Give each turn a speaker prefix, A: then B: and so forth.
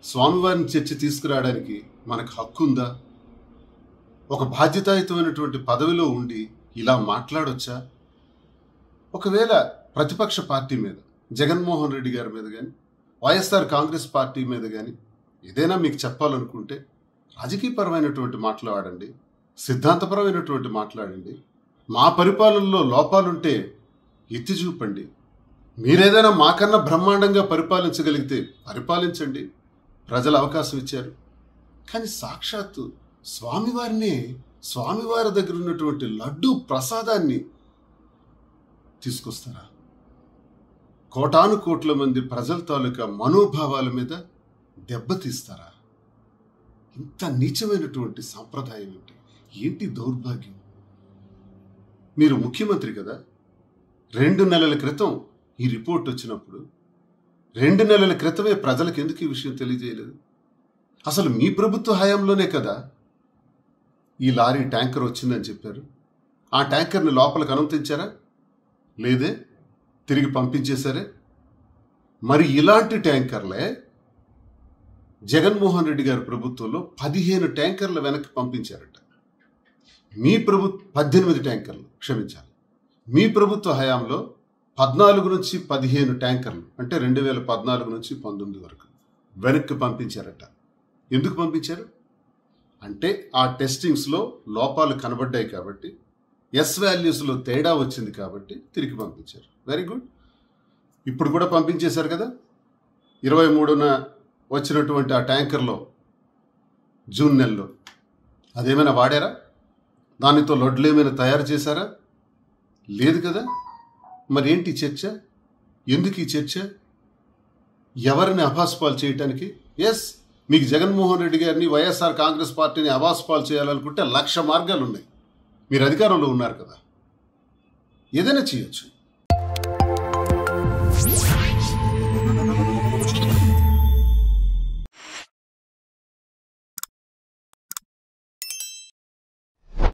A: స్వామివారిని చర్చ తీసుకురావడానికి మనకు హక్కు ఉందా? ఒక బాధ్యతాయుతమైనటువంటి పదవిలో ఉండి ఇలా మాట్లాడొచ్చా? ఒకవేళ ప్రతిపక్ష పార్టీ మీద, జగన్మోహన్ రెడ్డి గారి మీద కానీ, వైఎస్ఆర్ కాంగ్రెస్ పార్టీ మీద కానీ ఏదైనా మీకు చెప్పాలనుకుంటే రాజకీయపరమైనటువంటి మాట్లాడండి, సిద్ధాంతపరమైనటువంటి మాట్లాడండి. మా పరిపాలనలో లోపాలుంటే ఎత్తి చూపండి. మీరేదైనా మాకన్నా బ్రహ్మాండంగా పరిపాలించగలిగితే పరిపాలించండి. ప్రజలు అవకాశం ఇచ్చారు. కానీ సాక్షాత్తు స్వామివారినే, స్వామివారి దగ్గర ఉన్నటువంటి లడ్డూ ప్రసాదాన్ని తీసుకొస్తారా? కోటాను కోట్ల మంది ప్రజల తాలూకా మనోభావాల మీద దెబ్బతీస్తారా? ఇంత నీచమైనటువంటి సాంప్రదాయం ఏంటి దౌర్భాగ్యం? మీరు ముఖ్యమంత్రి కదా. 2 నెలల క్రితం ఈ రిపోర్ట్ వచ్చినప్పుడు 2 నెలల క్రితమే ప్రజలకు ఎందుకు ఈ విషయం తెలియజేయలేదు? అసలు మీ ప్రభుత్వ హయాంలోనే కదా ఈ లారీ ట్యాంకర్ వచ్చిందని చెప్పారు. ఆ ట్యాంకర్ని లోపలికి అనుమతించారా? లేదే, తిరిగి పంపించేశారే. మరి ఇలాంటి ట్యాంకర్లే జగన్మోహన్ రెడ్డి గారి ప్రభుత్వంలో 15 ట్యాంకర్లు వెనక్కి పంపించారట. మీ 18 ట్యాంకర్లు, క్షమించాలి, మీ ప్రభుత్వ హయాంలో 14 నుంచి 15 ట్యాంకర్లు, అంటే 2014 నుంచి 19 వరకు వెనక్కి పంపించారట. ఎందుకు పంపించారు అంటే ఆ టెస్టింగ్స్లో లోపాలు కనబడ్డాయి కాబట్టి, ఎస్ వాల్యూస్లో తేడా వచ్చింది కాబట్టి తిరిగి పంపించారు. Very good. ఇప్పుడు కూడా పంపించేశారు కదా. 23న వచ్చినటువంటి ఆ ట్యాంకర్లో జూన్ నెలలో అదేమైనా వాడారా? దానితో లడ్లు ఏమైనా తయారు చేశారా? లేదు కదా. మరి ఏంటి చర్చ? ఎందుకు ఈ చర్చ? ఎవరిని అభాస్పాలు చేయటానికి? ఎస్, మీకు జగన్మోహన్ రెడ్డి గారిని, వైఎస్ఆర్ కాంగ్రెస్ పార్టీని అభాస్పాలు చేయాలనుకుంటే 1,00,000 మార్గాలు ఉన్నాయి. మీరు అధికారంలో ఉన్నారు కదా, ఏదైనా చేయొచ్చు.